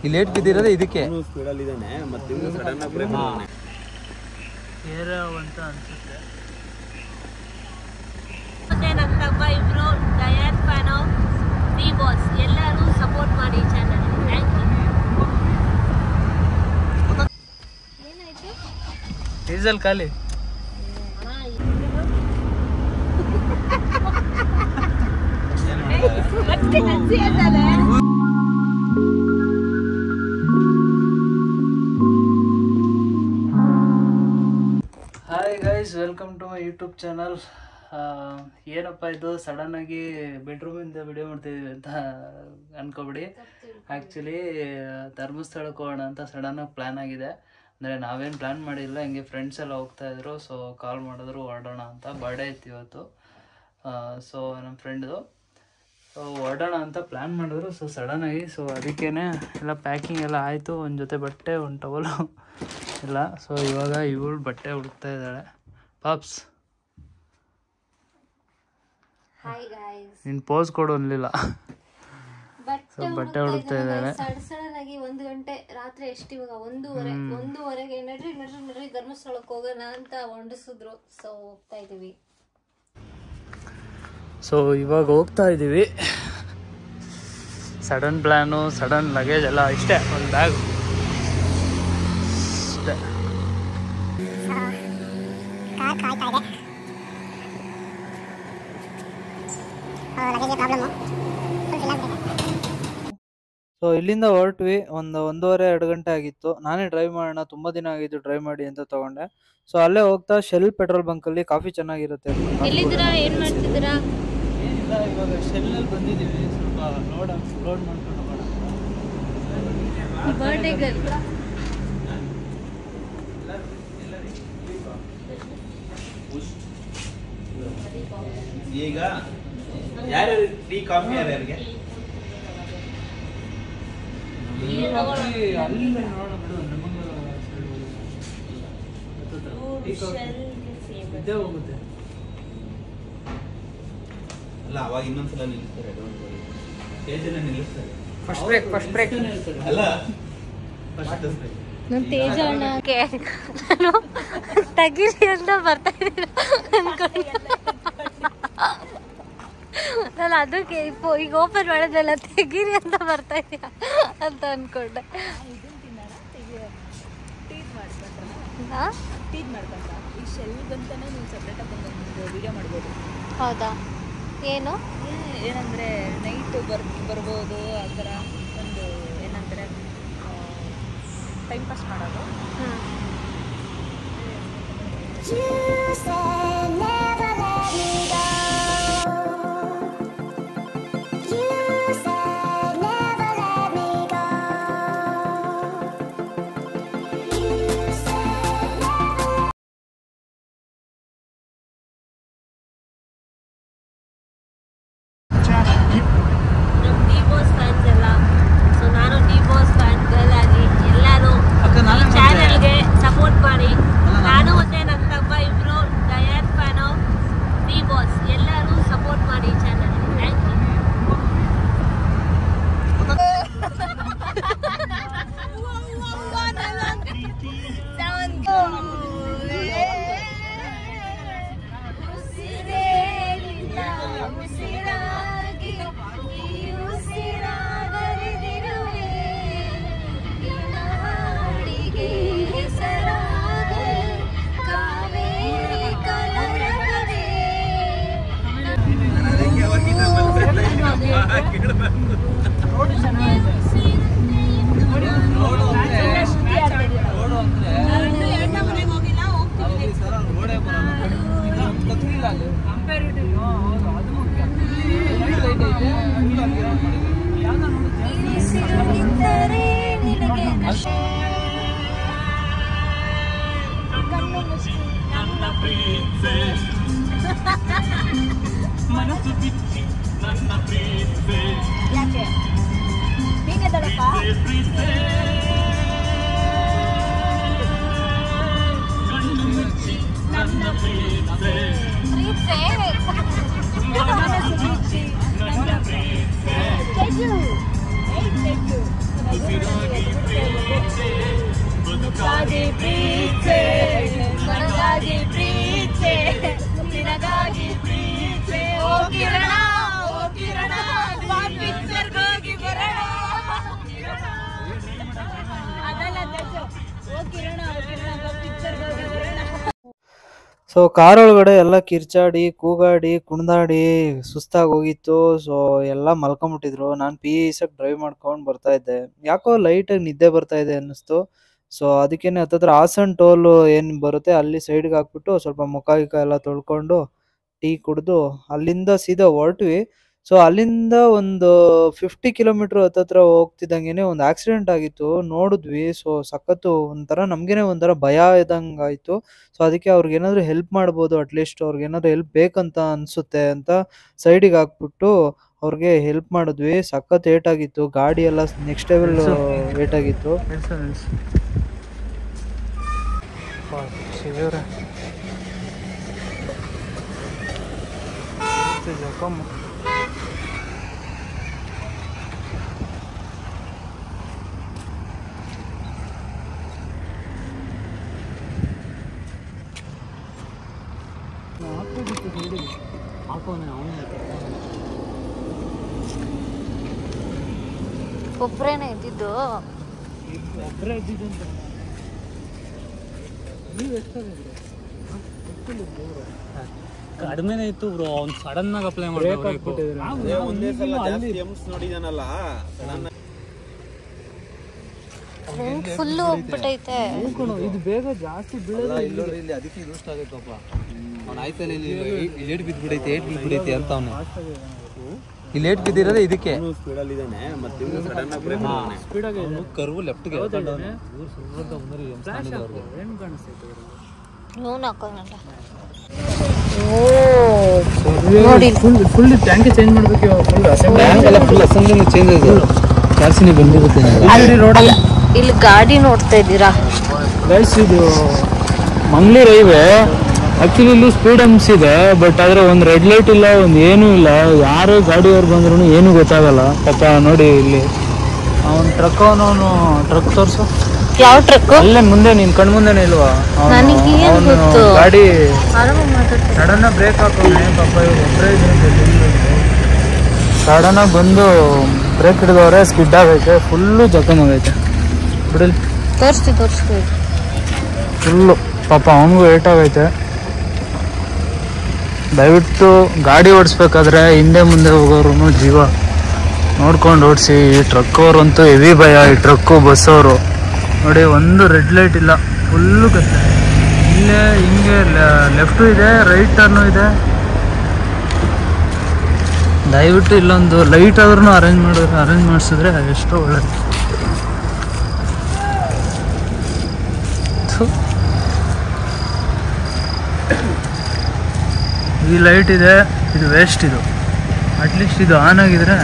ಈ ಲೇಟ್ ಬಿದ್ದಿರೋದೇ ಇದಕ್ಕೆ. ಸ್ಪೀಡಲ್ಲಿ ಇದ್ದಾನೆ ಮತ್ತೆ ಇನ್ನು ಸಡನ್ ಆಗಿ ಬ್ರೇಕ್ ಮಾಡ್ತಾನೆ. ಅಂತ ಅನ್ಸುತ್ತೆ. ನನ್ನ ತಮ್ಮ ಇಬ್ರು diehard fan of D boss. ಎಲ್ಲರೂ ಸಪೋರ್ಟ್ ಮಾಡಿ ಚಾನಲ್. Thank you. ಏನಾಯ್ತು? ಡೀಸೆಲ್ ಖಾಲಿ. Hi guys, welcome to my YouTube channel. ಏನಪ್ಪ ಇದು ಸಡನ್ನಾಗಿ ಬೆಡ್ರೂಮಿಂದ ವಿಡಿಯೋ ಮಾಡ್ತಿದ್ದೀವಿ ಅಂತ ಅನ್ಕೋಬಿಡಿ. ಆ್ಯಕ್ಚುಲಿ ಧರ್ಮಸ್ಥಳಕ್ಕೆ ಹೋಗೋಣ ಅಂತ ಸಡನ್ನಾಗಿ ಪ್ಲ್ಯಾನ್ ಆಗಿದೆ. ಅಂದರೆ ನಾವೇನು ಪ್ಲ್ಯಾನ್ ಮಾಡಿಲ್ಲ, ಹಿಂಗೆ ಫ್ರೆಂಡ್ಸ್ ಎಲ್ಲ ಹೋಗ್ತಾಯಿದ್ರು. ಸೊ ಕಾಲ್ ಮಾಡಿದ್ರು ಹೊರಡೋಣ ಅಂತ. ಬರ್ಡೇ ಇತ್ತು ಇವತ್ತು. ಸೊ ನಮ್ಮ ಫ್ರೆಂಡ್ದು ಹೊರಡೋಣ ಅಂತ ಪ್ಲ್ಯಾನ್ ಮಾಡಿದ್ರು. ಸೊ ಸಡನ್ನಾಗಿ ಅದಕ್ಕೇ ಎಲ್ಲ ಪ್ಯಾಕಿಂಗ್ ಎಲ್ಲ ಆಯಿತು. ಒಂದು ಜೊತೆ ಬಟ್ಟೆ, ಒಂದು ಟವಲು ಇಲ್ಲ. ಸೊ ಇವಾಗ ಇವಳು ಬಟ್ಟೆ ಹುಡುಕ್ತಾ ಇದ್ದಾಳೆ. ಪಾಪ್ಸ್, ನಿನ್ನ ಪೋಸ್ ಕೊಡು ಅನ್ಲಿಲ್ಲ. ಸೊ ಬಟ್ಟೆ ಹುಡುಕ್ತಾ ಇದ್ದಾಳೆ. ಸಡನ್ ಆಗಿ 1 ಗಂಟೆ ರಾತ್ರಿ, ಎಷ್ಟು ಇವಾಗ 1:30ಗೆ ನಡ್ರಿ ಧರ್ಮಸ್ಥಳಕ್ಕೆ ಹೋಗೋಣ ಅಂತ ಹೊಂಡಿಸಿದ್ರು. ಸೊ ಹೋಗ್ತಾ ಇದೀವಿ. ಸೊ ಇವಾಗ ಹೋಗ್ತಾ ಇದ್ದೀವಿ. ಸಡನ್ ಪ್ಲ್ಯಾನು, ಸಡನ್ ಲಗೇಜ್ ಎಲ್ಲ ಇಷ್ಟೇ. ಒಂದು ಬ್ಯಾಗ್ ಅಷ್ಟೇ. ಸೊ ಇಲ್ಲಿಂದ ಹೊರಟ್ವಿ. 1:30-2 ಗಂಟೆ ಆಗಿತ್ತು. ನಾನೇ ಡ್ರೈವ್ ಮಾಡೋಣ, ತುಂಬ ದಿನ ಆಗಿದ್ದು ಡ್ರೈವ್ ಮಾಡಿ ಅಂತ ತಗೊಂಡೆ. ಸೊ ಅಲ್ಲೇ ಹೋಗ್ತಾ ಶೆಲ್ ಪೆಟ್ರೋಲ್ ಬಂಕಲ್ಲಿ ಕಾಫಿ ಚೆನ್ನಾಗಿರುತ್ತೆ. ಎಲ್ಲಿದ್ದೀರಾ? ಏನು ಮಾಡ್ತಿದ್ದೀರಾ? ಏನಿಲ್ಲ, ಇವಾಗ ಶೆಲ್ಲಲ್ಲಿ ಬಂದಿದ್ದೀವಿ. ಸ್ವಲ್ಪ ಲೋಡ್ ಮಾಡ್ಕೊಂಡು ಹೋಗೋಣ. ಬರ್ಡೇ ಗರ್ಲ್ ಈಗ ಯಾರ್ಯಾರು ಟೀ ಕಾಫಿ ಯಾರ್ಯಾರಿಗೆ? ಅಲ್ಲ, ಅವಾಗ ಇನ್ನೊಂದ್ಸಲ ನಿಲ್ಲಿಸ್ತಾರೆ. ಸ್ಟೇಜಲ್ಲಿ ನಿಲ್ಲಿಸ್ತಾರೆ. ಫಸ್ಟ್ ಬ್ರೇಕ್ ಅಲ್ಲ, ನಮ್ಮ ತೇಜ ಅಣ್ಣಕ್ಕೆ ನಾನು ತಗಿರಿ ಅಂತ ಬರ್ತಾ ಇದ್ದೀರ ಅನ್ಕೊಂಡು ನಾನು ಅದಕ್ಕೆ ಈಗ ಓಪನ್ ಮಾಡೋದಲ್ಲ, ತೆಗೀರಿ ಅಂತ ಬರ್ತಾ ಇದ್ದೀರ ಅಂತ ಅನ್ಕೊಂಡೆ. ಹೌದಾ? ಏನು ಏನಂದ್ರೆ ನೈಟ್ ಬರ್ಬೋದು, ಆ ಥರ ಒಂದು ಏನಂದ್ರೆ ಟೈಮ್ ಪಾಸ್ ಮಾಡೋದು. ಚಾನಲ್ಗೆ ಸಪೋರ್ಟ್ ಮಾಡಿ. ನಾನು ಮತ್ತೆ ನನ್ನ ತಮ್ಮ ಇಬ್ರು diehard fan of D boss. ಎಲ್ಲರೂ ಸಪೋರ್ಟ್ ಮಾಡಿ ಚಾನಲ್. Thank you. ಯಾಕೆ ಹೀಗೆದಳಪ್ಪ? ನಿನಗಾಗಿ ಪ್ರೀತೆ ನನಗಾಗಿ ಪ್ರೀತೆ ನಿನಗಾಗಿ ಪ್ರೀತೆ ಓ ಕಿರಣ ಪಿಕ್ಚರ್ ಹೋಗಿ ಬರೋಣ ಅದೆಲ್ಲ ಓ ಕಿರಣ ಪಿಕ್ಚರ್ ಹೋಗಿ ಬರೋಣ. ಸೊ ಕಾರೊಳಗಡೆ ಎಲ್ಲ ಕಿರ್ಚಾಡಿ ಕೂಗಾಡಿ ಕುಣ್ದಾಡಿ ಸುಸ್ತಾಗಿ ಹೋಗಿತ್ತು. ಸೊ ಎಲ್ಲ ಮಲ್ಕೊಂಬಿಟ್ಟಿದ್ರು. ನಾನು ಪೀಸಾಗಿ ಡ್ರೈವ್ ಮಾಡ್ಕೊಂಡು ಬರ್ತಾ ಇದ್ದೆ. ಯಾಕೋ ಲೈಟಾಗಿ ನಿದ್ದೆ ಬರ್ತಾ ಇದೆ ಅನ್ನಿಸ್ತು. ಸೊ ಅದಕ್ಕೇನೆ ಹತ್ತತ್ರ ಹಾಸನ್ ಟೋಲು ಏನು ಬರುತ್ತೆ ಅಲ್ಲಿ ಸೈಡ್ಗೆ ಹಾಕ್ಬಿಟ್ಟು ಸ್ವಲ್ಪ ಮುಖ ಗಿಖ ಎಲ್ಲ ತೊಳ್ಕೊಂಡು ಟೀ ಕುಡಿದು ಅಲ್ಲಿಂದ ಸೀದಾ ಹೊರಟ್ವಿ. ಸೊ ಅಲ್ಲಿಂದ ಒಂದು 50 ಕಿಲೋಮೀಟ್ರ್ ಹತ್ತತ್ರ ಹೋಗ್ತಿದ್ದಂಗೆ ಒಂದು ಆಕ್ಸಿಡೆಂಟ್ ಆಗಿತ್ತು. ನೋಡಿದ್ವಿ. ಸೊ ಸಖತ್ತು ಒಂಥರ ನಮಗೇನೆ ಒಂಥರ ಭಯ ಇದ್ದಂಗೆ ಆಯಿತು. ಸೊ ಅದಕ್ಕೆ ಅವ್ರಿಗೇನಾದರೂ ಹೆಲ್ಪ್ ಮಾಡ್ಬೋದು, ಅಟ್ಲೀಸ್ಟ್ ಅವ್ರಿಗೇನಾದರೂ ಹೆಲ್ಪ್ ಬೇಕಂತ ಅನಿಸುತ್ತೆ ಅಂತ ಸೈಡಿಗೆ ಹಾಕ್ಬಿಟ್ಟು ಅವ್ರಿಗೆ ಹೆಲ್ಪ್ ಮಾಡಿದ್ವಿ. ಸಖತ್ ಏಟಾಗಿತ್ತು. ಗಾಡಿ ಎಲ್ಲ ನೆಕ್ಸ್ಟ್ ಲೆವೆಲ್ ಏಟಾಗಿತ್ತು. ಒಬ್ಬರೇನೆ ಇದ್ದಿದ್ದು. ಕಡಿಮೆನೇ ಇತ್ತು ಬ್ರೋ. ಅವ್ನು ಸಡನ್ ಆಗಿ ಅಪ್ಲೈ ಮಾಡಬೇಕು. ಒಂದೇ ಸಲ ಜಾಸ್ತಿ ಎಮ್ಸ್ ನೋಡಿದಾನಲ್ಲ, ಫುಲ್ ಹೋಗ್ಬಿಟ್ಟೈತೆ. ಇದು ಬೇಗ ಜಾಸ್ತಿ ಬೀಳಲ್ಲ. ಇಲ್ಲಿ ಅದಕ್ಕೆ ಇದು ಇಷ್ಟ ಆಗೈತಪ್ಪ. ಅವ್ನು ಆಯ್ತಲ್ಲ ಇಲ್ಲಿ ಲೇಟ್ ಬಿದ್ದುಬಿಡೈತೆ, ಏಟ್ ಬಿದ್ದುಬಿಡೈತೆ ಅಂತ ಅವನು. ಈ ಲೇಟ್ ಬಿದ್ದಿರೋದೇ ಇದಕ್ಕೆ. ಸ್ಪೀಡಲ್ಲಿ ಇದ್ದಾನೆ, ಮತ್ತೆ ಇವನು ಸಡನ್ ಆಗಿ ಬ್ರೇಕ್ ಮಾಡ್ತಾನೆ. ಸ್ಪೀಡಾಗಿ ಕರ್ವು ಲೆಫ್ಟ್ಗೆ ನೋನ್ ಹಾಕೋನಲ್ಲ ಫುಲ್ ಟ್ಯಾಂಕಿ ಚೇಂಜ್ ಮಾಡಬೇಕು. ಫುಲ್ ಅಸೆಂಬ್ಲಿ ಚೇಂಜ್ ಆಗಿದೆ. ಚಾರ್ಸಿನೇ ಬಂದಿರುತ್ತೆ. ಇಲ್ಲಿ ಗಾಡಿ ನೋಡ್ತಾ ಇದ್ದೀರಾ ಗೈಸ್, ಇದು ಮಂಗ್ಳೂರು ಹೈವೇ. ಆಕ್ಚುಲಿ ಇಲ್ಲಿ ಸ್ಪೀಡ್ ಹಂಪ್ಸ್ ಇದೆ, ಬಟ್ ಆದ್ರೆ ಒಂದು ರೆಡ್ ಲೈಟ್ ಇಲ್ಲ, ಒಂದು ಏನೂ ಇಲ್ಲ. ಯಾರು ಗಾಡಿಯವ್ರು ಬಂದ್ರು ಏನೂ ಗೊತ್ತಾಗಲ್ಲ. ಪಾಪ ನೋಡಿ ಇಲ್ಲಿ ಅವನು ಟ್ರಕ್ ಟ್ರಕ್ ತೋರಿಸು. ಯಾವ ಟ್ರಕ್? ಅಲ್ಲೇ ಮುಂದೆ ನಿನ್ ಕಣ್ ಮುಂದೆನೇ ಇಲ್ವಾ? ಅವನು ಗಾಡಿ ಸಡನ್ ಆಗಿ ಬ್ರೇಕ್ ಹಾಕೋನೆ. ಪಾಪ ಇವ್ರು ಒಬ್ಬರೇ ಸಡನ್ ಆಗಿ ಬಂದು ಬ್ರೇಕ್ ಹಿಡಿದವ್ರೆ. ಸ್ಕಿಡ್ ಆಗೈತೆ, ಫುಲ್ಲು ಜಖಮ್ ಆಗೈತೆ. ಬಿಡಲಿ ತೋರಿಸ್ತೀವಿ ಫುಲ್ಲು. ಪಾಪ ಅವನಿಗೂ ಏಟಾಗೈತೆ. ದಯವಿಟ್ಟು ಗಾಡಿ ಓಡಿಸ್ಬೇಕಾದ್ರೆ ಹಿಂದೆ ಮುಂದೆ ಹೋಗೋರು ಜೀವ ನೋಡ್ಕೊಂಡು ಓಡಿಸಿ. ಈ ಟ್ರಕ್ ಅವರಂತೂ ಹೆವಿ ಭಯ. ಈ ಟ್ರಕ್ಕು ಬಸ್ಸವರು ನೋಡಿ, ಒಂದು ರೆಡ್ ಲೈಟ್ ಇಲ್ಲ, ಫುಲ್ಲು ಕಷ್ಟ. ಇಲ್ಲೇ ಹಿಂಗೆ ಲೆಫ್ಟು ಇದೆ, ರೈಟ್ ಟರ್ನು ಇದೆ. ದಯವಿಟ್ಟು ಇಲ್ಲೊಂದು ಲೈಟ್ ಆದ್ರೂ ಅರೇಂಜ್ ಮಾಡಿಸಿದ್ರೆ ಎಷ್ಟೋ ಒಳ್ಳೆಯದು. ಈ ಲೈಟ್ ಇದೆ, ಇದು ವೇಸ್ಟ್. ಇದು ಅಟ್ಲೀಸ್ಟ್ ಇದು ಆನ್ ಆಗಿದ್ರೆ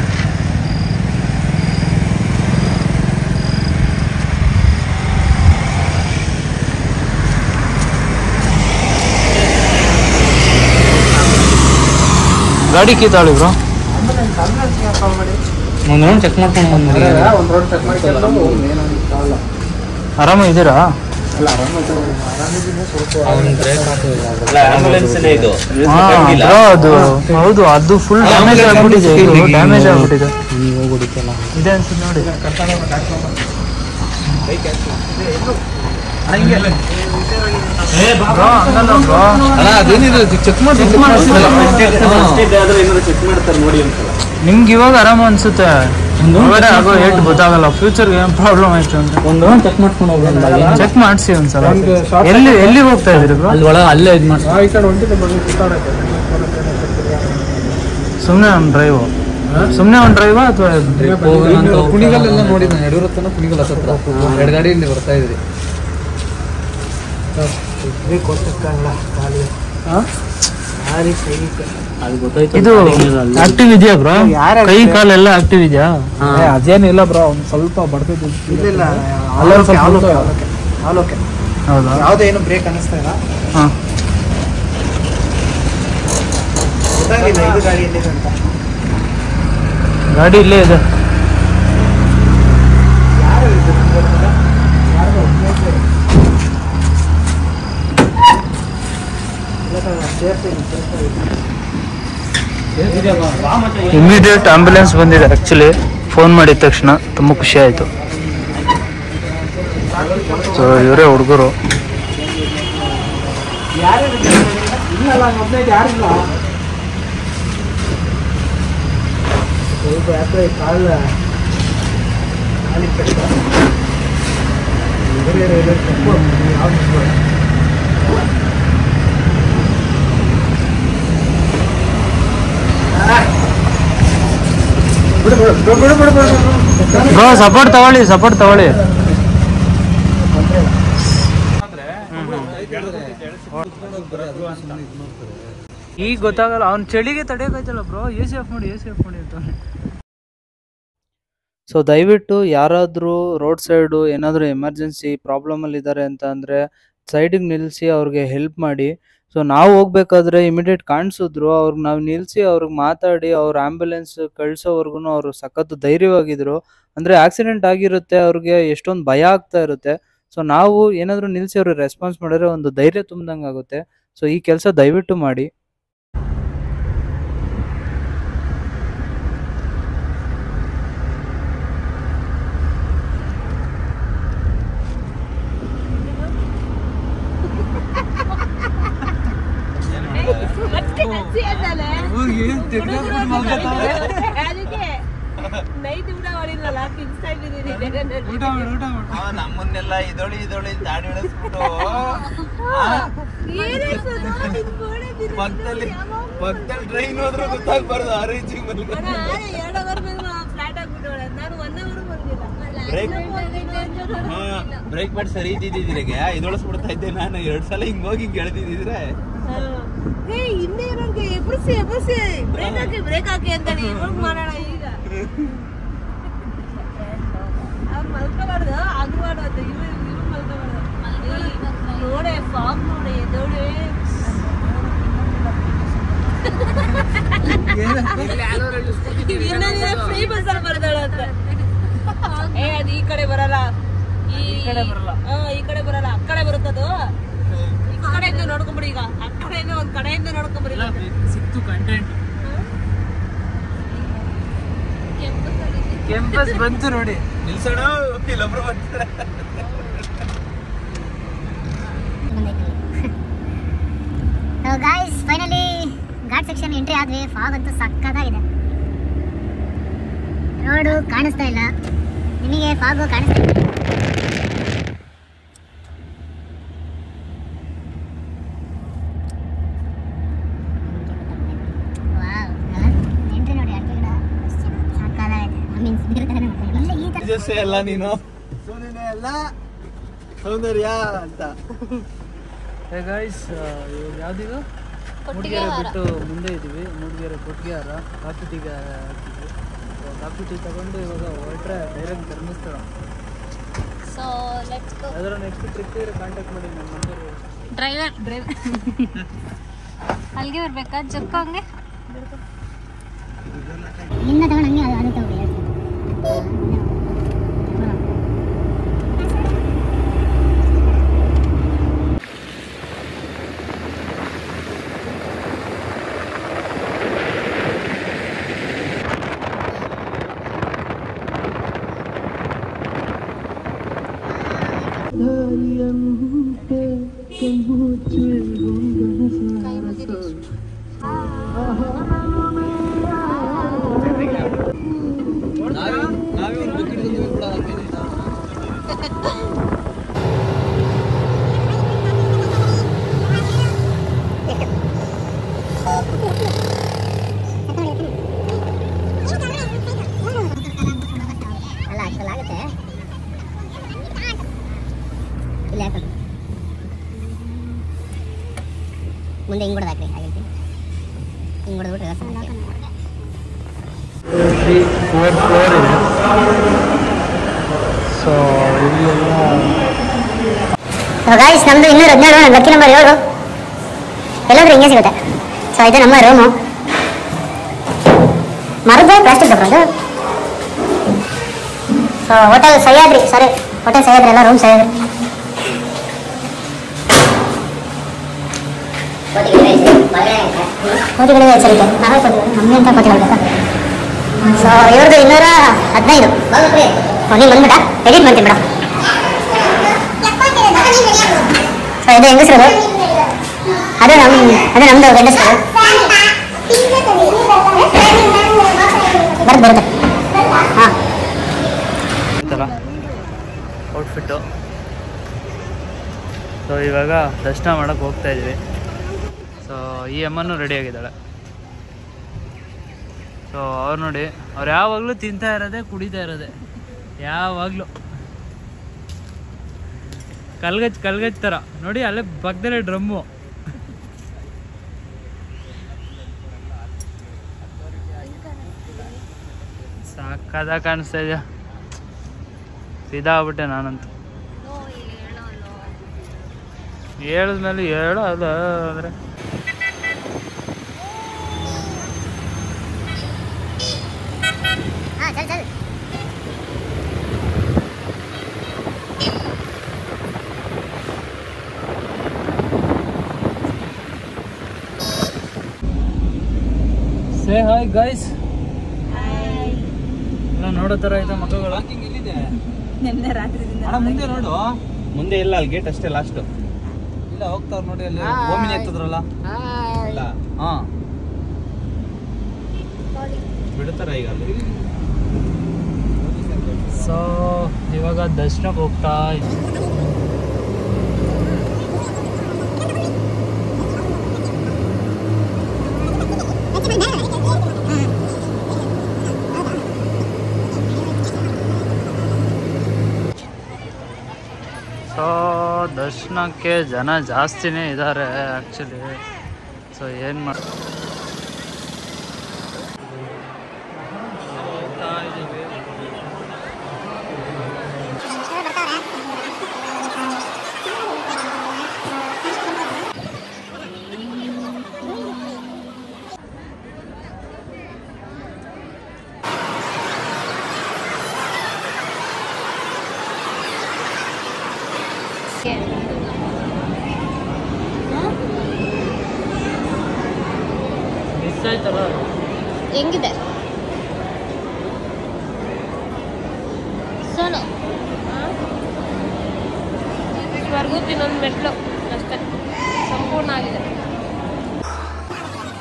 ಗಾಡಿ ಕಿತ್ತಾಳಿ ಬ್ರೋ. ಒಂದು ರೌಂಡ್ ಚೆಕ್ ಮಾಡ್ಕೊಂಡು ಆರಾಮ ಇದ್ದೀರಾ? ಅದು ಹೌದು, ಅದು ಫುಲ್ ಡ್ಯಾಮೇಜ್ ಆಗ್ಬಿಟ್ಟಿದೆ. ಡ್ಯಾಮೇಜ್ ಆಗ್ಬಿಟ್ಟಿದೆ ಇದೆ ಅನ್ಸುತ್ತೆ ನೋಡಿ. ನಿಮ್ಗೆ ಇವಾಗ ಆರಾಮ ಅನ್ಸುತ್ತೆ, ಆಗೋ ಏಟ್ ಗೊತ್ತಾಗಲ್ಲ. ಫ್ಯೂಚರ್ಗೆ ಏನ್ ಪ್ರಾಬ್ಲಮ್ ಆಯ್ತು ಅಂತ ಒಂದು ಚೆಕ್ ಮಾಡ್ಕೊಂಡು ಹೋಗೋಣ. ಚೆಕ್ ಮಾಡಿಸಿ ಒಂದ್ಸಲ. ಎಲ್ಲಿ ಹೋಗ್ತಾ ಇದ್ರಿ? ಅಲ್ಲಿ ಒಳಗೆ ಅಲ್ಲೇ ಇದು ಮಾಡಿ ಸುಮ್ಮನೆ ಒಂದು ಡ್ರೈವ್ ಅಥವಾ ಕುಣಿಗಲ್ಲೆಲ್ಲ ನೋಡಿದ್ದೆ. ಯಡಿಯೂರಪ್ಪನ ಕುಣಿಗಲ್ ಹತ್ರ 2 ಗಾಡಿ ಇಲ್ಲಿ ಬರ್ತಾ ಇದ್ರಿ. ಇದು ಆಕ್ಟಿವ್ ಇದೆಯಾ ಬ್ರೋ? ಕೈ ಕಾಲೆಲ್ಲ ಆಕ್ಟಿವ್ ಇದೆಯಾ? ಅದೇನಿಲ್ಲ ಬ್ರೋ, ಒಂದು ಸ್ವಲ್ಪ ಬಡ್ತಿದ್ದು. ಹೌದಾ? ಯಾವುದೇನು ಬ್ರೇಕ್ ಅನ್ನಿಸ್ತಾ ಇಲ್ಲ. ಹಾಂ, ಗೊತ್ತಾಗಿಲ್ಲ ಇದು ಗಾಡಿ ಎಲ್ಲಿದೆ ಅಂತ. ಗಾಡಿ ಇಲ್ಲೇ ಇದೆ. ಇಮಿಡಿಯೇಟ್ ಆಂಬ್ಯುಲೆನ್ಸ್ ಬಂದಿದೆ. ಆ್ಯಕ್ಚುಲಿ ಫೋನ್ ಮಾಡಿದ ತಕ್ಷಣ ತುಂಬ ಖುಷಿ ಆಯಿತು. ಸೊ ಇವರೇ ಹುಡುಗರು. ಬ್ರೋ ಸಪೋರ್ಟ್ ತಗೊಳ್ಳಿ. ಈಗ ಗೊತ್ತಾಗಲ್ಲ, ಅವ್ನ ಚಳಿಗೆ ತಡೆಯೋಕಾಯ್ತಲ್ಲ ಬ್ರೋ. ಎ ಸಿ ಆಫ್ ಮಾಡಿ ಅಂತಾನೆ. ಸೊ ದಯವಿಟ್ಟು ಯಾರಾದರೂ ರೋಡ್ ಸೈಡು ಏನಾದರೂ ಎಮರ್ಜೆನ್ಸಿ ಪ್ರಾಬ್ಲಮಲ್ಲಿ ಇದ್ದಾರೆ ಅಂತ ಅಂದರೆ ಸೈಡಿಗೆ ನಿಲ್ಲಿಸಿ ಅವ್ರಿಗೆ ಹೆಲ್ಪ್ ಮಾಡಿ. ಸೊ ನಾವು ಹೋಗ್ಬೇಕಾದ್ರೆ ಇಮಿಡಿಯೇಟ್ ಕಾಣಿಸಿದ್ರು, ಅವ್ರಿಗೆ ನಾವು ನಿಲ್ಲಿಸಿ ಅವ್ರಿಗೆ ಮಾತಾಡಿ ಅವ್ರ ಆ್ಯಂಬುಲೆನ್ಸ್ ಕಳಿಸೋವರೆಗೂ ಅವರು ಸಖತ್ತು ಧೈರ್ಯವಾಗಿದ್ರು. ಅಂದರೆ ಆಕ್ಸಿಡೆಂಟ್ ಆಗಿರುತ್ತೆ, ಅವ್ರಿಗೆ ಎಷ್ಟೊಂದು ಭಯ ಆಗ್ತಾ ಇರುತ್ತೆ. ಸೊ ನಾವು ಏನಾದರೂ ನಿಲ್ಲಿಸಿ ಅವ್ರಿಗೆ ರೆಸ್ಪಾನ್ಸ್ ಮಾಡಿದ್ರೆ ಒಂದು ಧೈರ್ಯ ತುಂಬ್ದಂಗೆ ಆಗುತ್ತೆ. ಸೊ ಈ ಕೆಲಸ ದಯವಿಟ್ಟು ಮಾಡಿ. ನಮ್ಮನ್ನೆಲ್ಲ ಇದೊಳಿ ದಾಡಿ ಇಳಿಸ್ಬಿಟ್ಟು ಪಕ್ಕದಲ್ಲಿ ಟ್ರೈನ್ ಹೋದ್ರೆ ಗೊತ್ತಾಗ್ಬಾರ್ದು. ಆ ರೇಂಜಿಗೆ ಬ್ರೇಕ್ ಮಾಡಿ ಸರಿ ಇದ್ದಿದ್ದಿದ್ರಿಗೆ ಇದೊಳಿಸ್ಬಿಡ್ತಾ ಇದ್ದೆ ನಾನು. 2 ಸಲ ಹಿಂಗ್ ಹೋಗಿ ಹಿಂಗ್ ಎಳ್ದಿದ್ರೆ ಬ್ರೇಕ್ ಹಾಕಿ ಅಂತ ಮಾಡೋಣ. ಈಗ ಅವ್ರು ಮಲ್ಕೋಬಾರ್ದು, ಆಗ್ಬಾರ್ದು, ಇವ್ರು ಮಲ್ಕೋಬಾರ್ದು. ನೋಡೆ ಫಾಗ್ ನೋಡಿ ನೋಡಿ ಫ್ರೀ ಬಸ್ಸಲ್ಲಿ ಬರ್ತಾಳ ಅಂತ. ಅದು ಈ ಕಡೆ ಬರಲ್ಲ, ಈ ಕಡೆ ಬರಲ್ಲ, ಆ ಕಡೆ ಬರುತ್ತದು. ಈ ಕಡೆಯಿಂದ ನೋಡ್ಕೊಂಬಿಡಿ. ಈಗ ಆ ಕಡೆಯಿಂದ ಒಂದ್ ಕಡೆಯಿಂದ ನೋಡ್ಕೊಂಬಿಡಿ. ಸಿಕ್ತು ಕಂಟೆಂಟ್. ಕೆಂಪಸ್ ಬಂತು ನೋಡಿ. ನಿಲ್ಸೋಣ, ಇಲ್ಲೊಬ್ರು ಬರ್ತಾರೆ. Guys finally ghat section entry ಆದ್ವಿ. ಫಾಗ್ ಅಂತೂ ಸಕ್ಕತ್ತಾಗಿದೆ. ರೋಡು ಕಾಣಿಸ್ತಾ ಇಲ್ಲ, ನಿಮಗೆ ಫಾಗು ಕಾಣಿಸ್ತಾ ಇಲ್ಲ. ಎಂಟ್ರಿ ನೋಡಿ, ಅಡ್ಗೆ ಗಿಡ ಸಕ್ಕತ್ತಾಗಿದೆ. ಎಲ್ಲ ನೀನು ಎಲ್ಲ ಸೌಂದರ್ಯ ಅಂತ. ಹೇ ಗೈಸ್, ಇವಾಗ ಯಾವ್ದೀಗ ಮೂಡಿಗೆರೆ ಬಿಟ್ಟು ಮುಂದೆ ಇದ್ದೀವಿ. ಮೂಡಿಗೆರೆ ಕೊಟ್ಟಿಗೆಹಾರ ಕಾಫಿ ಟೀಗೆ ಹಾಕಿದ್ವಿ. ಕಾಫಿ ಟೀ ತಗೊಂಡು ಇವಾಗ ಹೊರಟ್ರೆ ಡೈರೆಕ್ಟ್ ಧರ್ಮಸ್ಥಳ. ಅದರ ನೆಕ್ಸ್ಟ್ ಟ್ರಿಪ್ ಇದ್ರೆ ಕಾಂಟ್ಯಾಕ್ಟ್ ಮಾಡಿ. ನನ್ನ ನಂಬರ್ ಡ್ರೈವರ್ ಅಲ್ಲಿಗೆ ಬರ್ಬೇಕಾ? ಜೊಕ್ಕ ಹಂಗೆ ನಿನ್ನ ತಗೊಂಡು ಹಂಗೆ ಅದು ತಗೊಳ್ಳಿ. ಮುಂದೆ ಹಿಂಗೆ ಹೊಡೆದಾಕ್ರಿ, ಆಗೈತಿ ಹಿಂಗೆ ಹೊಡೆದ್ಬಿಟ್ರೆ 4th ಫ್ಲೋರ್ ಇದೆ. ಸೊ ಇಲ್ಲೆಲ್ಲ ಗಾಯ್ಸ್ ನಮ್ಮದು 217 ಲಕ್ಕಿ ನಂಬರ್ 7 ಎಲ್ಲಾದ್ರೂ ಹಿಂಗೆ ಸಿಗುತ್ತೆ. ಸೊ ಇದು ನಮ್ಮ ರೂಮು. ಮರದ ಪ್ಲಾಸ್ಟಿಕ್ ಬರೋದು. ಸೊ ಹೋಟೆಲ್ ಸಹ್ಯಾದ್ರಿ ಎಲ್ಲ ರೂಮ್ ಸಹ್ಯಾದ್ರಿ. ಕೋತಿಗಳಿಗೆ ಎಚ್ಚರಿಕೆ. ನಾವೇ ಕೋತಿಗಳು, ನಮಗೆ ಅಂತ ಕೋತಿಗಳು ಬೇಕಾ? ಸೊ ಇವ್ರದ್ದು 215. ನೀವು ಬಂದ್ಬಿಟ್ಟ ಎಡಿಟ್ ಮಾಡ್ತೀನಿ ಮೇಡಮ್. ಸೊ ಇದು ಹೆಂಗಸ್ರದು, ಅದು ನಮ್ಮದು ಗಂಡಸ್ರು ಬರುತ್ತೆ. ಹಾಂ ಈ ಥರ ಔಟ್ಫಿಟ್ಟು. ಸೊ ಇವಾಗ ದರ್ಶನ ಮಾಡೋಕ್ಕೆ ಹೋಗ್ತಾ ಇದ್ವಿ. ಸೊ ಈ ಅಮ್ಮನೂ ರೆಡಿ ಆಗಿದ್ದಾಳೆ. ಸೊ ಅವ್ರು ನೋಡಿ, ಅವ್ರು ಯಾವಾಗಲೂ ತಿಂತಾ ಇರೋದೆ, ಕುಡಿತಾ ಇರೋದೆ, ಯಾವಾಗಲೂ ಕಲ್ಗಜ್ ಥರ. ನೋಡಿ ಅಲ್ಲೇ ಪಕ್ಕದಲ್ಲೇ ಡ್ರಮ್ಮು. ಸಾಕಾದ ಕಾಣಿಸ್ತಾ ಇದೆಯಾ, ಸೀದಾ ಆಗ್ಬಿಟ್ಟೆ ನಾನಂತೂ. ಹೇಳಿದ್ಮೇಲೆ ಹೇಳೋ ಅದು ಅಂದರೆ ಸೇ ಹಾಯ್ ಗೈಸ್. ಎಲ್ಲ ನೋಡೋ ಥರ ಐತೆ ಮಕ್ಕಳು. ನಿನ್ನೆ ರಾತ್ರಿದಿಂದ ಮುಂದೆ ನೋಡು, ಮುಂದೆ ಇಲ್ಲ, ಅಲ್ಲಿ ಗೇಟ್ ಅಷ್ಟೇ ಲಾಸ್ಟ್. ಇಲ್ಲ ಹೋಗ್ತಾವ್ರ ನೋಡಿ, ಅಲ್ಲಿ ಓಮಿನಿ ಆಗ್ತದ್ರಲ್ಲ. ಹಾ ಬಿಡ್ತಾರ ಈಗ ಅಲ್ಲಿ. ಸೊ ಇವಾಗ ದರ್ಶನಕ್ಕೆ ಹೋಗ್ತಾ ಇದ್ವಿ. ಸೊ ದರ್ಶನಕ್ಕೆ ಜನ ಜಾಸ್ತಿನೇ ಇದ್ದಾರೆ ಆ್ಯಕ್ಚುಲಿ. ಸೊ ಏನು ಮಿಸ್ ಆಯ್ತಲ್ಲ. ಹೆಂಗಿದೆ ಸೋನು? ಸ್ವರ್ಗಕ್ಕೆ ಇನ್ನೊಂದು ಮೆಟ್ಲು ಅಷ್ಟೇ, ಸಂಪೂರ್ಣ ಆಗಿದೆ.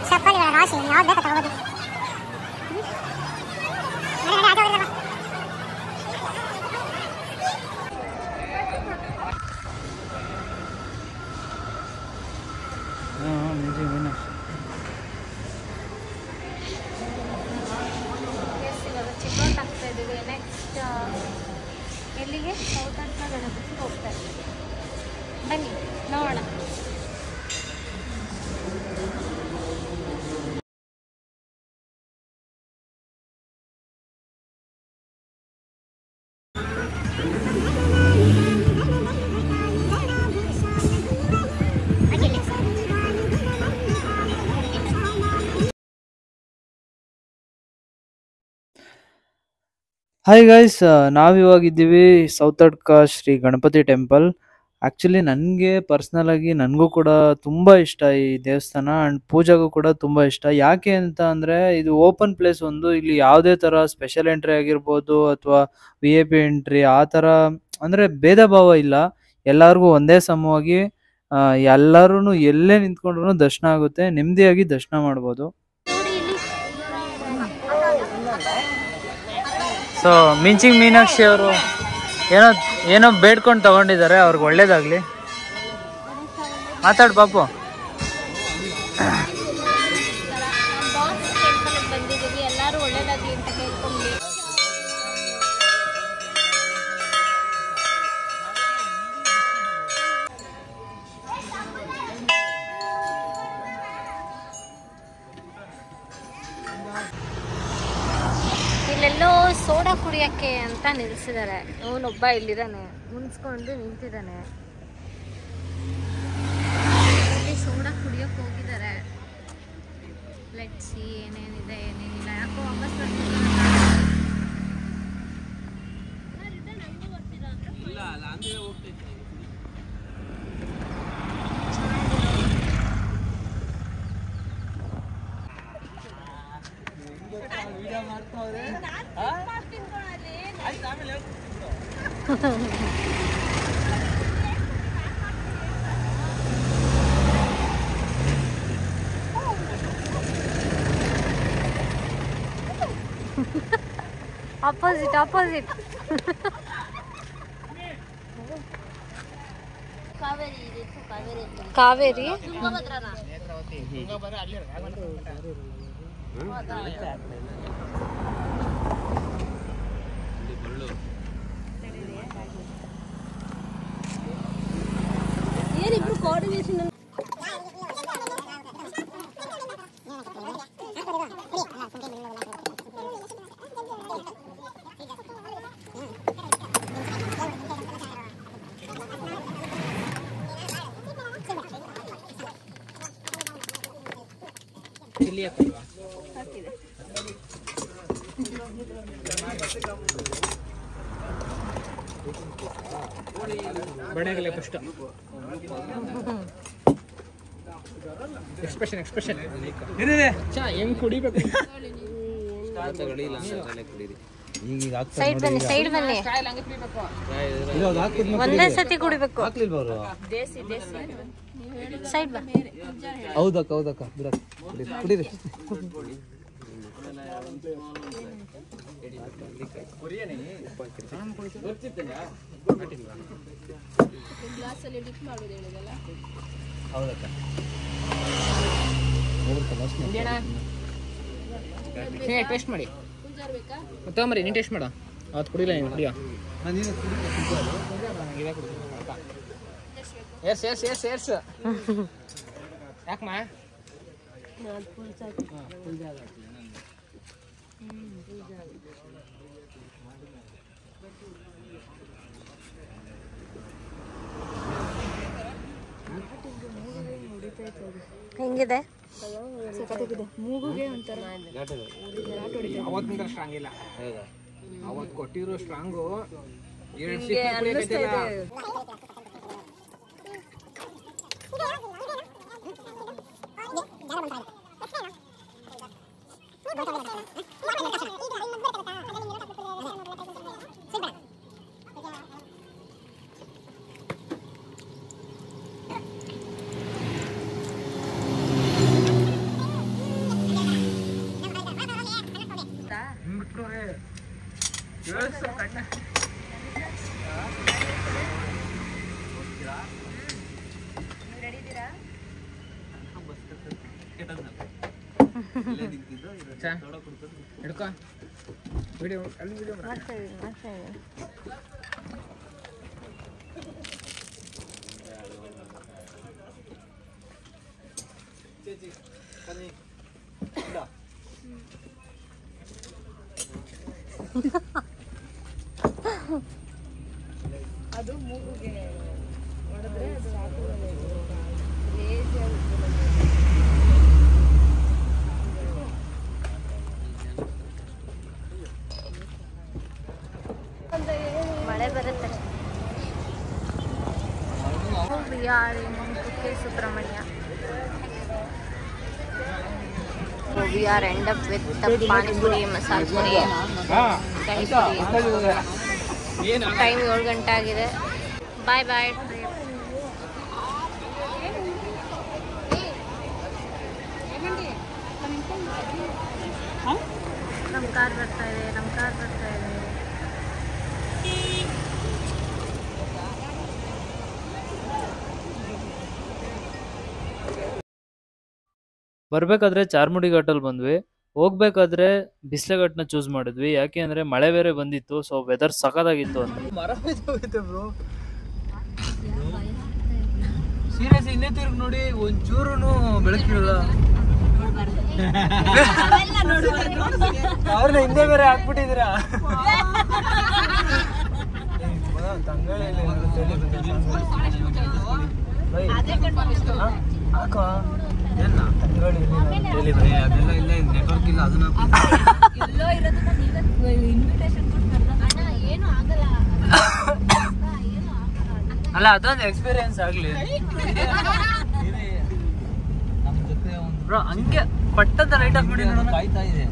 ಚಪ್ಪಲಿಗಳ ರಾಶಿ ಯಾವ್ದು ಬೇಕಾ ತಗೋಬೋದು. ಚಿಕ್ಕೌಟ್ ಆಗ್ತಾ ಇದ್ದೀವಿ. ನೆಕ್ಸ್ಟ್ ಎಲ್ಲಿಗೆ? ಸೌತಡ್ಕ ಗಣಪತಿಗೆ ಹೋಗ್ತಾ ಇದ್ದೀವಿ. ಬನ್ನಿ ನೋಡೋಣ. ಹಾಯ್ ಗೈಸ್, ನಾವಿವಾಗಿದ್ದೀವಿ ಸೌತಡ್ಕ ಶ್ರೀ ಗಣಪತಿ ಟೆಂಪಲ್. ಆ್ಯಕ್ಚುಲಿ ನನಗೆ ಪರ್ಸ್ನಲಾಗಿ ನನಗೂ ಕೂಡ ತುಂಬ ಇಷ್ಟ ಈ ದೇವಸ್ಥಾನ, ಆ್ಯಂಡ್ ಪೂಜೆಗೂ ಕೂಡ ತುಂಬ ಇಷ್ಟ. ಯಾಕೆ ಅಂತ ಅಂದರೆ ಇದು ಓಪನ್ ಪ್ಲೇಸ್. ಒಂದು ಇಲ್ಲಿ ಯಾವುದೇ ಥರ ಸ್ಪೆಷಲ್ ಎಂಟ್ರಿ ಆಗಿರ್ಬೋದು ಅಥವಾ VIP ಎಂಟ್ರಿ ಆ ಥರ ಅಂದರೆ ಭೇದ ಭಾವ ಇಲ್ಲ. ಎಲ್ಲರಿಗೂ ಒಂದೇ ಸಮವಾಗಿ ಎಲ್ಲರೂ ಎಲ್ಲೇ ನಿಂತ್ಕೊಂಡ್ರೂ ದರ್ಶನ ಆಗುತ್ತೆ, ನೆಮ್ಮದಿಯಾಗಿ ದರ್ಶನ ಮಾಡ್ಬೋದು. ಸೊ ಮಿಂಚಿಂಗ್ ಮೀನಾಕ್ಷಿ ಅವರು ಏನೋ ಬೇಡ್ಕೊಂಡು ತಗೊಂಡಿದ್ದಾರೆ, ಅವ್ರಿಗೆ ಒಳ್ಳೇದಾಗಲಿ. ಮಾತಾಡು ಪಾಪು. ಬಂದಿದ್ದೀವಿ, ಎಲ್ಲರೂ ಒಳ್ಳೇದಾಗಲಿ ಅಂತ ಕೇಳ್ಕೊಂಡು. ಇಲ್ಲೆಲ್ಲೋ ಸೋಡಾ ಕುಡಿಯೋಕ್ಕೆ ಅಂತ ನಿಲ್ಲಿಸಿದ್ದಾರೆ. ಅವನೊಬ್ಬ ಇಲ್ಲಿದ್ದಾನೆ, ಮುನ್ಸ್ಕೊಂಡು ನಿಂತಿದ್ದಾನೆ. ಇಲ್ಲಿ ಸೋಡಾ ಕುಡಿಯೋಕೆ ಹೋಗಿದ್ದಾರೆ. ಲೆಟ್ಸಿ ಏನೇನಿದೆ ಏನೇನಿಲ್ಲ. ಯಾಕೋ ವಾಪಸ್ ಆಪೋಸಿಟ್ ಆಪೋಸಿಟ್. ಕಾವೇರಿ ಏನಿಬ್ರು ಕೋಆರ್ಡಿನೇಷನ್ ಬಡಗಲೆ ಫಸ್ಟ್ ಎಕ್ಸ್ಪ್ರೆಷನ್ ಏನಿದೆ ಚಾ ಹೆಂಗ್ ಕುಡಿಬೇಕು ಈಗ ಸೈಡ್ ಬನ್ನಿ ಸೈಡ್ ಬನ್ನಿ. ಒಂದೇ ಸತಿ ಕುಡಿಬೇಕು. ಹಾಕ್ಲಿಲ್ವ ಅವರು? ಸೈಡ್ ಬಾ. ಹೌದಕ್ಕ ಬಿಡಕ್ಕ ಕುಡೀರಿ. ಟೇಸ್ಟ್ ಮಾಡಿ ತಗೊಂಬರಿ, ನೀನು ಟೇಸ್ಟ್ ಮಾಡ. ಅವತ್ತು ಕುಡಿಲ್ಲ ನೀನು ಕುಡಿಯೋ. ಎಸ್ ಯಾಕಮ್ಮ ಹೆಂಗಿದೆ? ಅವತ್ತಿನ ಸ್ಟ್ರಾಂಗ್ ಇಲ್ಲ, ಅವತ್ತು ಕೊಟ್ಟಿರೋ ಸ್ಟ್ರಾಂಗು ಹಿಡ್ಕೊ ವಿಡಿಯೋ ಅಲ್ಲಿ ವಿಡಿಯೋ ಅದು ಮೂಗುಗೆ ಹೊಡೆದ್ರೆ ಅದು ಮಳೆ ಬರುತ್ತೆ. Kukke Subramanya. We are end up with the pani puri, masala puri, dahi puri. Time 7 ಗಂಟೆ ಆಗಿದೆ. ಬಾಯ್ ಬಾಯ್. ನಮ್ಮ ಕಾರ್ ಬರ್ತಾ ಇದೆ. ಬರಬೇಕಾದ್ರೆ ಚಾರ್ಮುಡಿ ಘಾಟಲ್ಲಿ ಬಂದ್ವಿ. ಹೋಗ್ಬೇಕಾದ್ರೆ ಬಿಸ್ಲೆಘಾಟ್ನ ಚೂಸ್ ಮಾಡಿದ್ವಿ, ಯಾಕೆ ಅಂದರೆ ಮಳೆ ಬೇರೆ ಬಂದಿತ್ತು. ಸೊ ವೆದರ್ ಸಖತ್ತಾಗಿತ್ತು ಅಂತ. ಸೀರಿಯಸ್ ಇನ್ನೇ ತಿರುಗಿ ನೋಡಿ, ಒಂಚೂರು ಬೆಳಕಿಲ್ಲ. ಅವ್ರನ್ನ ಹಿಂದೆ ಬೇರೆ ಹಾಕ್ಬಿಟ್ಟಿದ್ದೀರಾ. ಅದೆಲ್ಲ ಇಲ್ಲ, ನೆಟ್ವರ್ಕ್ ಇಲ್ಲ. ಅದನ್ನ ಅಲ್ಲ, ಅದೊಂದು ಎಕ್ಸ್ಪೀರಿಯನ್ಸ್ ಆಗ್ಲಿ. ಬ್ರೋ ಹಂಗೆ ಪಟ್ಟಂತ ಲೈಟ್ ಹಾಕ್ಬಿಡಿ, ಕಾಯ್ತಾ ಇದೆ.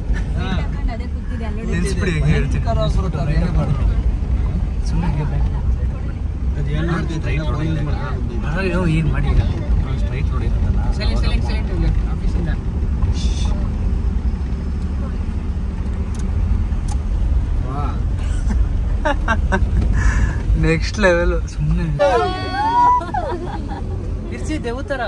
ಸುಮ್ಮನೆ ಸ್ಟ್ರೈಟ್ ರೋಡ್ ಯೂಸ್ ಮಾಡ್ತಾರೆ ಈಗ ಮಾಡಿ ಈಗ ಸ್ಟ್ರೈಟ್ ರೋಡ್ ಇರುತ್ತಲ್ಲ ಆಫೀಸಿಂದ ನೆಕ್ಸ್ಟ್ ಲೆವೆಲ್ ಸುಮ್ಮನೆ ಇರ್ಸಿ ದೇವತರ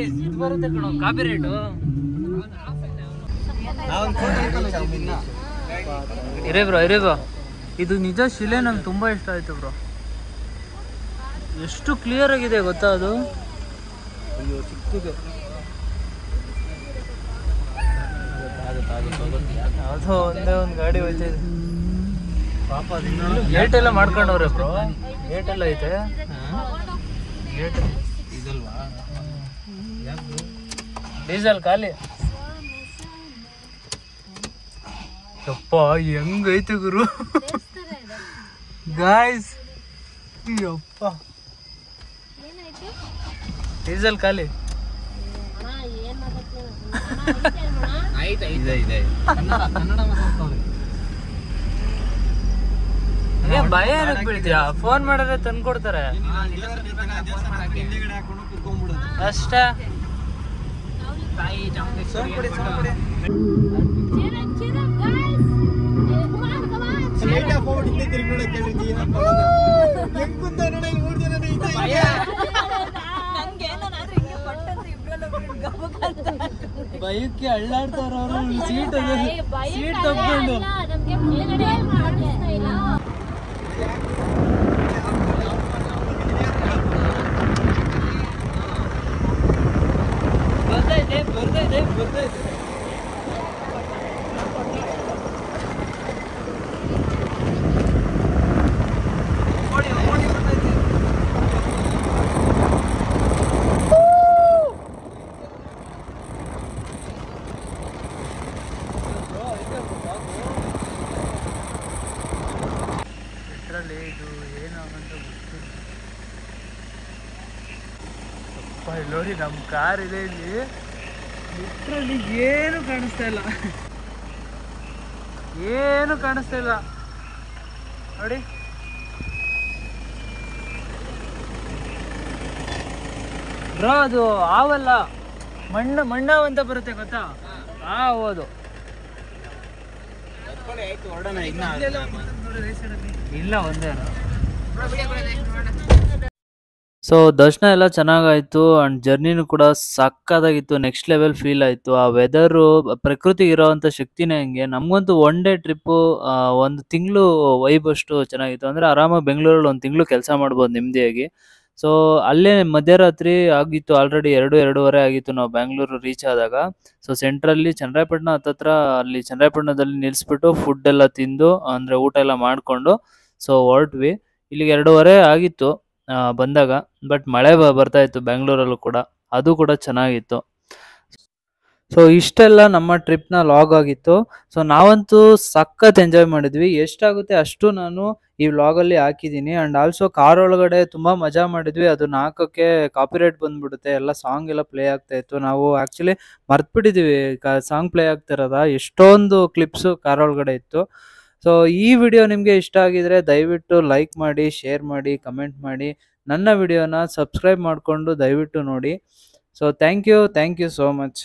ಇದು ಬರುತ್ತೆ ಕಣೋ ಕಾಪಿ ರೇಟು ಇರೇ ಬ್ರೋ ಇದು ನಿಜ ಶಿಲೆ ನಂಗೆ ತುಂಬಾ ಇಷ್ಟ ಆಯ್ತು ಬ್ರೋ. ಎಷ್ಟು ಕ್ಲಿಯರ್ ಆಗಿದೆ ಗೊತ್ತಾ ಅದು. ಅದು ಒಂದೇ ಒಂದು ಗಾಡಿ ಹೋಯ್ತಿದೆ ಪಾಪ. ಗೇಟ್ ಎಲ್ಲ ಮಾಡ್ಕೊಂಡವ್ರೆ ಬ್ರೋ, ಗೇಟ್ ಎಲ್ಲ ಐತೆ. ಗೇಟ್ ಡೀಸೆಲ್ ಖಾಲಿ. ಯಪ್ಪ ಹೆಂಗೈತೆ ಗುರು ಗಾಯ್ಸ್. ಯಪ್ಪ ಡೀಸೆಲ್ ಖಾಲಿ. ಭಯ ಏನಕ್ಕೆ ಬೀಳ್ತೀಯಾ? ಫೋನ್ ಮಾಡಿದ್ರೆ ತಂದ್ಕೊಡ್ತಾರೆ ಅಷ್ಟೇ. ಬೈಕ್ಗೆ ಅಳ್ಳಾಡ್ತಾರ ಅವರು. ಸೀಟ್ ತಗೊಂಡು ಬರ್ತೈತೆ. ಇದು ಏನಾಗಂತ ಗೊತ್ತಿಲ್ಲ. ನೋಡಿ ನಮ್ಮ ಕಾರ್ ಇದೆ ಇಲ್ಲಿ. ಲಿಟ್ರಲಿ ಏನು ಕಾಣಿಸ್ತಾ ಇಲ್ಲ ನೋಡಿ. ಬ್ರೋ ಅದು ಆವಲ್ಲ, ಮಣ್ಣಾವ್ ಅಂತ ಬರುತ್ತೆ ಗೊತ್ತಾ? ಹೌದು. ಇಲ್ಲ ಒಂದೇ. ಸೊ ದರ್ಶನ ಎಲ್ಲ ಚೆನ್ನಾಗಾಯ್ತು ಅಂಡ್ ಜರ್ನಿನೂ ಕೂಡ ಸಕ್ಕತ್ತಾಗಿತ್ತು. ನೆಕ್ಸ್ಟ್ ಲೆವೆಲ್ ಫೀಲ್ ಆಯ್ತು. ಆ ವೆದರು, ಪ್ರಕೃತಿಗೆ ಇರೋವಂಥ ಶಕ್ತಿನೇ ಹಂಗೆ. ನಮಗಂತೂ ಒನ್ ಡೇ ಟ್ರಿಪ್ಪು, ಒಂದು ತಿಂಗಳು ವೈಬ್ ಅಷ್ಟು ಚೆನ್ನಾಗಿತ್ತು. ಅಂದರೆ ಆರಾಮಾಗಿ ಬೆಂಗಳೂರಲ್ಲಿ ಒಂದು ತಿಂಗಳು ಕೆಲಸ ಮಾಡ್ಬೋದು ನೆಮ್ಮದಿಯಾಗಿ. ಸೊ ಅಲ್ಲೇ ಮಧ್ಯರಾತ್ರಿ ಆಗಿತ್ತು, ಆಲ್ರೆಡಿ 2-2:30 ಆಗಿತ್ತು ನಾವು ಬ್ಯಾಂಗ್ಳೂರು ರೀಚ್ ಆದಾಗ. ಸೊ ಸೆಂಟ್ರಲ್ಲಿ ಚನ್ನರಾಯಪಟ್ಟಣ ಹತ್ತತ್ರ, ಅಲ್ಲಿ ಚನ್ನರಾಯಪಟ್ಟಣದಲ್ಲಿ ನಿಲ್ಲಿಸ್ಬಿಟ್ಟು ಫುಡ್ ಎಲ್ಲ ತಿಂದು, ಅಂದರೆ ಊಟ ಎಲ್ಲ ಮಾಡಿಕೊಂಡು ಸೊ ಹೊರಟ್ವಿ. ಇಲ್ಲಿಗೆ 2:30 ಆಗಿತ್ತು ಬಂದಾಗ. ಬಟ್ ಮಳೆ ಬರ್ತಾ ಇತ್ತು ಬ್ಯಾಂಗ್ಳೂರಲ್ಲೂ ಕೂಡ, ಅದು ಕೂಡ ಚೆನ್ನಾಗಿತ್ತು. ಸೊ ಇಷ್ಟೆಲ್ಲ ನಮ್ಮ ಟ್ರಿಪ್ನ ಲಾಗ್ ಆಗಿತ್ತು. ಸೊ ನಾವಂತೂ ಸಖತ್ ಎಂಜಾಯ್ ಮಾಡಿದ್ವಿ. ಎಷ್ಟಾಗುತ್ತೆ ಅಷ್ಟು ನಾನು ಈ ವ್ಲಾಗಲ್ಲಿ ಹಾಕಿದ್ದೀನಿ. ಆ್ಯಂಡ್ ಆಲ್ಸೋ ಕಾರ್ ಒಳಗಡೆ ತುಂಬ ಮಜಾ ಮಾಡಿದ್ವಿ. ಅದನ್ನ ಹಾಕೋಕ್ಕೆ ಕಾಪಿರೈಟ್ ಬಂದ್ಬಿಡುತ್ತೆ. ಎಲ್ಲ ಸಾಂಗ್ ಎಲ್ಲ ಪ್ಲೇ ಆಗ್ತಾ ಇತ್ತು. ನಾವು ಆ್ಯಕ್ಚುಲಿ ಮರ್ತ್ಬಿಟ್ಟಿದ್ದೀವಿ ಸಾಂಗ್ ಪ್ಲೇ ಆಗ್ತಿರೋದ. ಎಷ್ಟೊಂದು ಕ್ಲಿಪ್ಸು ಕಾರ್ ಒಳಗಡೆ ಇತ್ತು. ಸೊ ಈ ವಿಡಿಯೋ ನಿಮಗೆ ಇಷ್ಟ ಆಗಿದ್ರೆ ದಯವಿಟ್ಟು ಲೈಕ್ ಮಾಡಿ, ಶೇರ್ ಮಾಡಿ, ಕಮೆಂಟ್ ಮಾಡಿ. ನನ್ನ ವಿಡಿಯೋನ ಸಬ್ಸ್ಕ್ರೈಬ್ ಮಾಡಿಕೊಂಡು ದಯವಿಟ್ಟು ನೋಡಿ. So thank you so much.